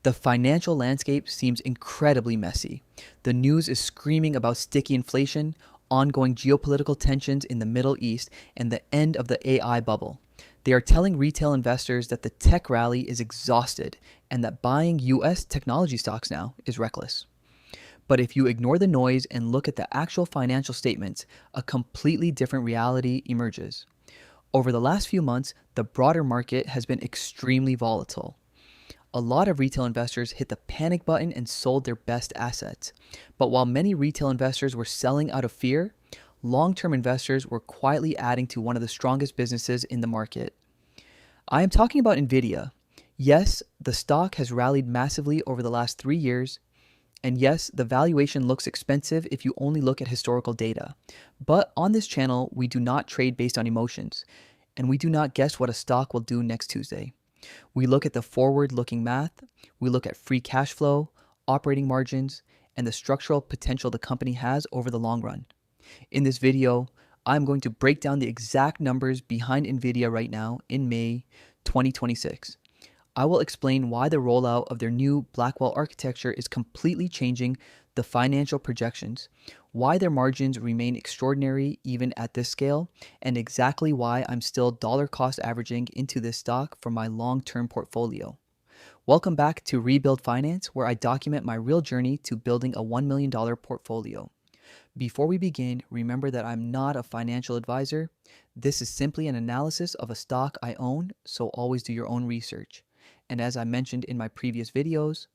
The financial landscape seems incredibly messy. The news is screaming about sticky inflation, ongoing geopolitical tensions in the Middle East, and the end of the AI bubble. They are telling retail investors that the tech rally is exhausted and that buying US technology stocks now is reckless. But if you ignore the noise and look at the actual financial statements, a completely different reality emerges. Over the last few months, the broader market has been extremely volatile. A lot of retail investors hit the panic button and sold their best assets. But while many retail investors were selling out of fear, long-term investors were quietly adding to one of the strongest businesses in the market. I am talking about Nvidia. Yes, the stock has rallied massively over the last 3 years, and yes, the valuation looks expensive if you only look at historical data. But on this channel, we do not trade based on emotions, and we do not guess what a stock will do next Tuesday. We look at the forward-looking math, we look at free cash flow, operating margins, and the structural potential the company has over the long run. In this video, I'm going to break down the exact numbers behind Nvidia right now in May 2026. I will explain why the rollout of their new Blackwell architecture is completely changing the financial projections, why their margins remain extraordinary even at this scale, and exactly why I'm still dollar cost averaging into this stock for my long-term portfolio. Welcome back to Rebuild Finance, where I document my real journey to building a $1 million portfolio. Before we begin, remember that I'm not a financial advisor. This is simply an analysis of a stock I own, so always do your own research. And as I mentioned in my previous videos,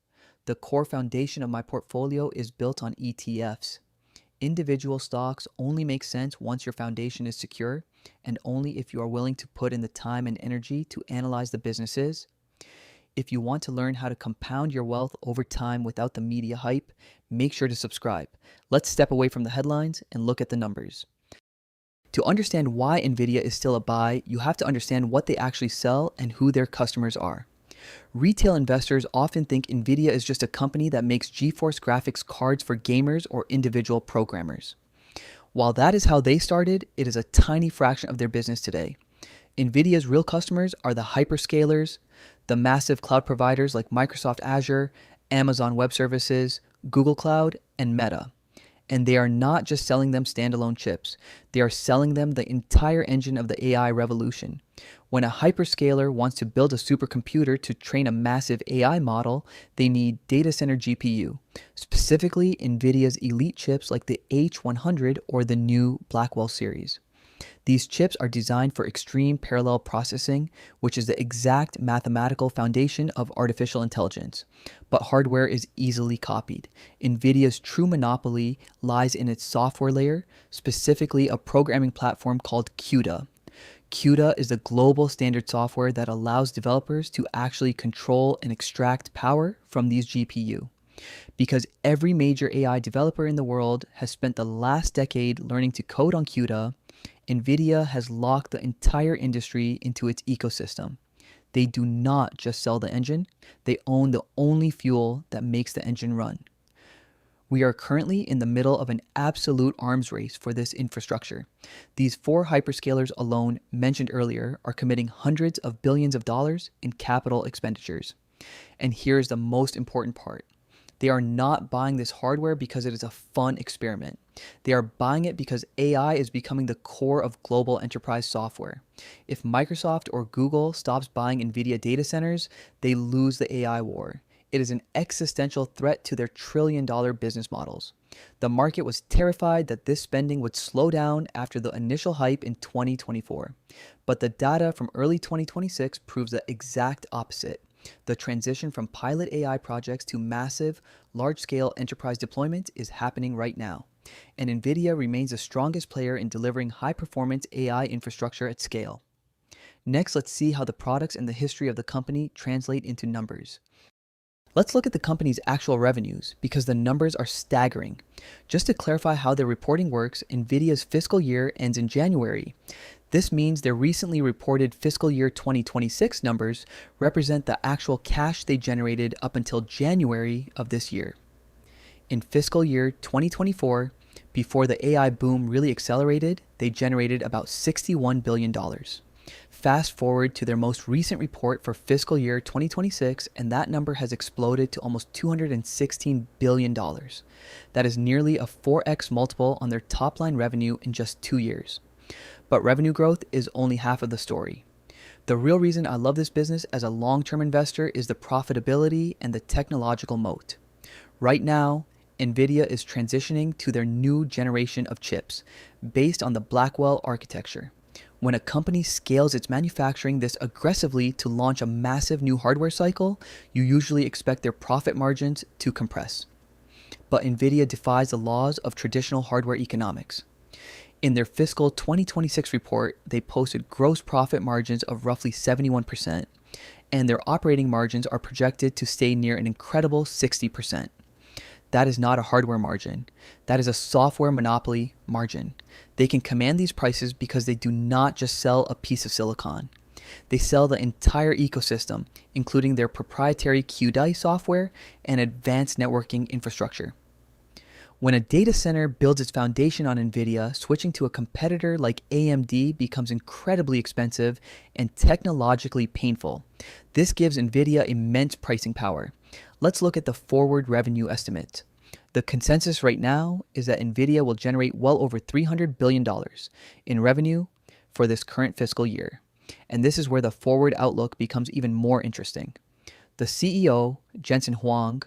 the core foundation of my portfolio is built on ETFs. Individual stocks only make sense once your foundation is secure and only if you are willing to put in the time and energy to analyze the businesses. If you want to learn how to compound your wealth over time without the media hype, make sure to subscribe. Let's step away from the headlines and look at the numbers. To understand why Nvidia is still a buy, you have to understand what they actually sell and who their customers are. Retail investors often think Nvidia is just a company that makes GeForce graphics cards for gamers or individual programmers. While that is how they started, it is a tiny fraction of their business today. Nvidia's real customers are the hyperscalers, the massive cloud providers like Microsoft Azure, Amazon Web Services, Google Cloud, and Meta. And they are not just selling them standalone chips. They are selling them the entire engine of the AI revolution. When a hyperscaler wants to build a supercomputer to train a massive AI model, they need data center GPU, specifically Nvidia's elite chips like the H100 or the new Blackwell series. These chips are designed for extreme parallel processing, which is the exact mathematical foundation of artificial intelligence. But hardware is easily copied. Nvidia's true monopoly lies in its software layer, specifically a programming platform called CUDA. CUDA is the global standard software that allows developers to actually control and extract power from these GPU. Because every major AI developer in the world has spent the last decade learning to code on CUDA, Nvidia has locked the entire industry into its ecosystem. They do not just sell the engine, they own the only fuel that makes the engine run. We are currently in the middle of an absolute arms race for this infrastructure. These four hyperscalers alone, mentioned earlier, are committing hundreds of billions of dollars in capital expenditures. And here's the most important part. They are not buying this hardware because it is a fun experiment. They are buying it because AI is becoming the core of global enterprise software. If Microsoft or Google stops buying Nvidia data centers, they lose the AI war. It is an existential threat to their trillion-dollar business models. The market was terrified that this spending would slow down after the initial hype in 2024. But the data from early 2026 proves the exact opposite. The transition from pilot AI projects to massive, large-scale enterprise deployment is happening right now. And Nvidia remains the strongest player in delivering high-performance AI infrastructure at scale. Next, let's see how the products and the history of the company translate into numbers. Let's look at the company's actual revenues because the numbers are staggering. Just to clarify how their reporting works, Nvidia's fiscal year ends in January. This means their recently reported fiscal year 2026 numbers represent the actual cash they generated up until January of this year. In fiscal year 2024, before the AI boom really accelerated, they generated about $61 billion. Fast forward to their most recent report for fiscal year 2026, and that number has exploded to almost $216 billion. That is nearly a 4x multiple on their top line revenue in just 2 years. But revenue growth is only half of the story. The real reason I love this business as a long-term investor is the profitability and the technological moat. Right now, Nvidia is transitioning to their new generation of chips based on the Blackwell architecture. When a company scales its manufacturing this aggressively to launch a massive new hardware cycle, you usually expect their profit margins to compress. But Nvidia defies the laws of traditional hardware economics. In their fiscal 2026 report, they posted gross profit margins of roughly 71%, and their operating margins are projected to stay near an incredible 60%. That is not a hardware margin. That is a software monopoly margin. They can command these prices because they do not just sell a piece of silicon. They sell the entire ecosystem, including their proprietary QDI software and advanced networking infrastructure. When a data center builds its foundation on Nvidia, switching to a competitor like AMD becomes incredibly expensive and technologically painful. This gives Nvidia immense pricing power. Let's look at the forward revenue estimate. The consensus right now is that Nvidia will generate well over $300 billion in revenue for this current fiscal year. And this is where the forward outlook becomes even more interesting. The CEO, Jensen Huang,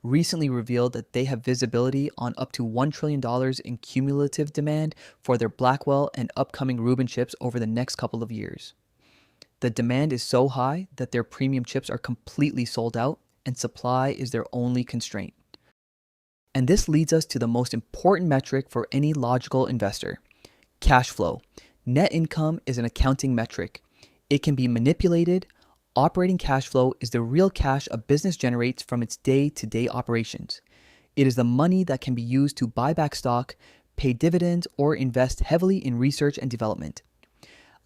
recently revealed that they have visibility on up to $1 trillion in cumulative demand for their Blackwell and upcoming Rubin chips over the next couple of years. The demand is so high that their premium chips are completely sold out, and supply is their only constraint. And this leads us to the most important metric for any logical investor: cash flow. Net income is an accounting metric. It can be manipulated. Operating cash flow is the real cash a business generates from its day-to-day operations. It is the money that can be used to buy back stock, pay dividends, or invest heavily in research and development.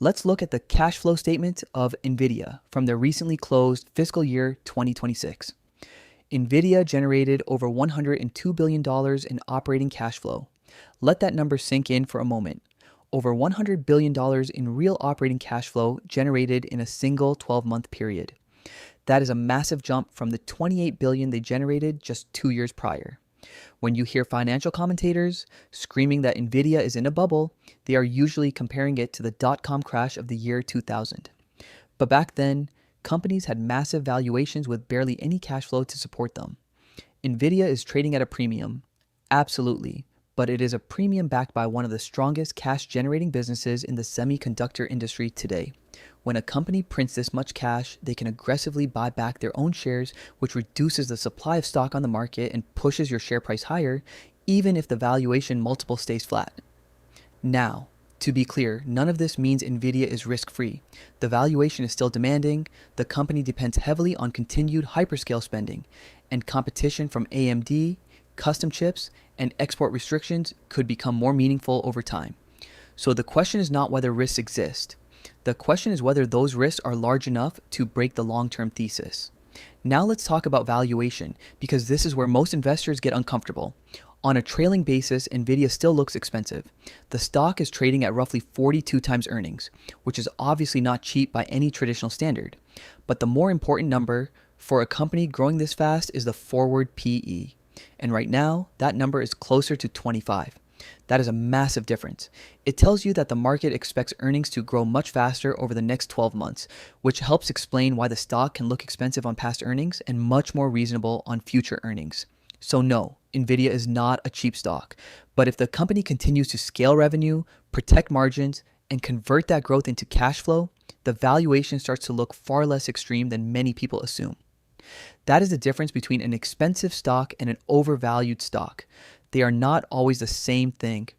Let's look at the cash flow statement of Nvidia from their recently closed fiscal year 2026. Nvidia generated over $102 billion in operating cash flow. Let that number sink in for a moment. Over $100 billion in real operating cash flow generated in a single 12-month period. That is a massive jump from the $28 billion they generated just 2 years prior. When you hear financial commentators screaming that Nvidia is in a bubble, they are usually comparing it to the dot-com crash of the year 2000. But back then, companies had massive valuations with barely any cash flow to support them. Nvidia is trading at a premium. Absolutely. But it is a premium backed by one of the strongest cash-generating businesses in the semiconductor industry today. When a company prints this much cash, they can aggressively buy back their own shares, which reduces the supply of stock on the market and pushes your share price higher, even if the valuation multiple stays flat. Now, to be clear, none of this means Nvidia is risk-free. The valuation is still demanding, the company depends heavily on continued hyperscale spending, and competition from AMD, custom chips, and export restrictions could become more meaningful over time. So the question is not whether risks exist. The question is whether those risks are large enough to break the long-term thesis. Now let's talk about valuation, because this is where most investors get uncomfortable. On a trailing basis, Nvidia still looks expensive. The stock is trading at roughly 42 times earnings, which is obviously not cheap by any traditional standard. But the more important number for a company growing this fast is the forward PE. And right now, that number is closer to 25. That is a massive difference. It tells you that the market expects earnings to grow much faster over the next 12 months, which helps explain why the stock can look expensive on past earnings and much more reasonable on future earnings. So no, Nvidia is not a cheap stock. But if the company continues to scale revenue, protect margins, and convert that growth into cash flow, the valuation starts to look far less extreme than many people assume. That is the difference between an expensive stock and an overvalued stock. They are not always the same thing.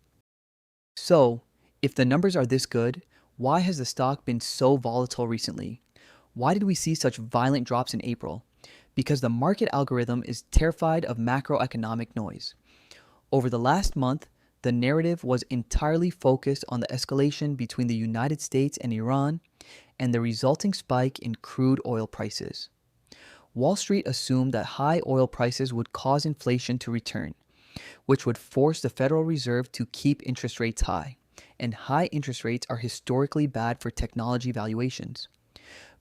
So, if the numbers are this good, why has the stock been so volatile recently? Why did we see such violent drops in April? Because the market algorithm is terrified of macroeconomic noise. Over the last month, the narrative was entirely focused on the escalation between the United States and Iran and the resulting spike in crude oil prices. Wall Street assumed that high oil prices would cause inflation to return, which would force the Federal Reserve to keep interest rates high. and high interest rates are historically bad for technology valuations.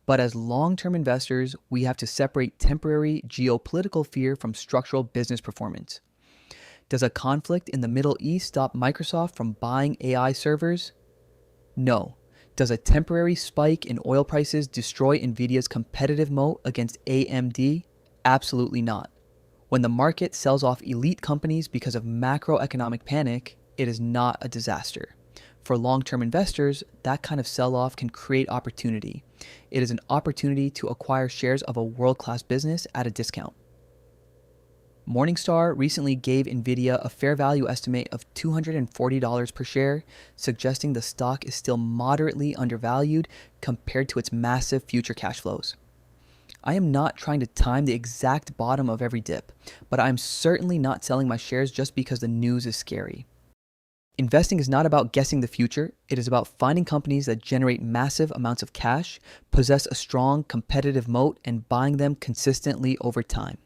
But as long term investors, we have to separate temporary geopolitical fear from structural business performance. Does a conflict in the Middle East stop Microsoft from buying AI servers? No. Does a temporary spike in oil prices destroy Nvidia's competitive moat against AMD? Absolutely not. When the market sells off elite companies because of macroeconomic panic, it is not a disaster. For long term investors, that kind of sell off can create opportunity. It is an opportunity to acquire shares of a world class business at a discount. Morningstar recently gave Nvidia a fair value estimate of $240 per share, suggesting the stock is still moderately undervalued compared to its massive future cash flows. I am not trying to time the exact bottom of every dip, but I am certainly not selling my shares just because the news is scary. Investing is not about guessing the future, it is about finding companies that generate massive amounts of cash, possess a strong competitive moat, and buying them consistently over time.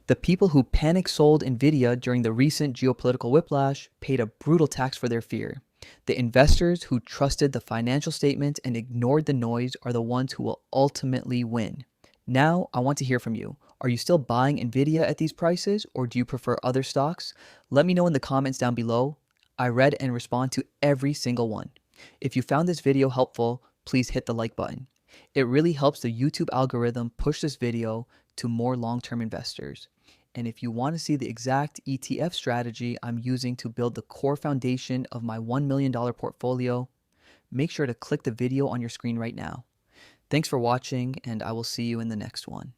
The people who panic sold Nvidia during the recent geopolitical whiplash paid a brutal tax for their fear. The investors who trusted the financial statements and ignored the noise are the ones who will ultimately win. Now, I want to hear from you. Are you still buying Nvidia at these prices, or do you prefer other stocks? Let me know in the comments down below. I read and respond to every single one. If you found this video helpful, please hit the like button. It really helps the YouTube algorithm push this video to more long-term investors. And if you want to see the exact ETF strategy I'm using to build the core foundation of my $1 million portfolio, make sure to click the video on your screen right now. Thanks for watching, and I will see you in the next one.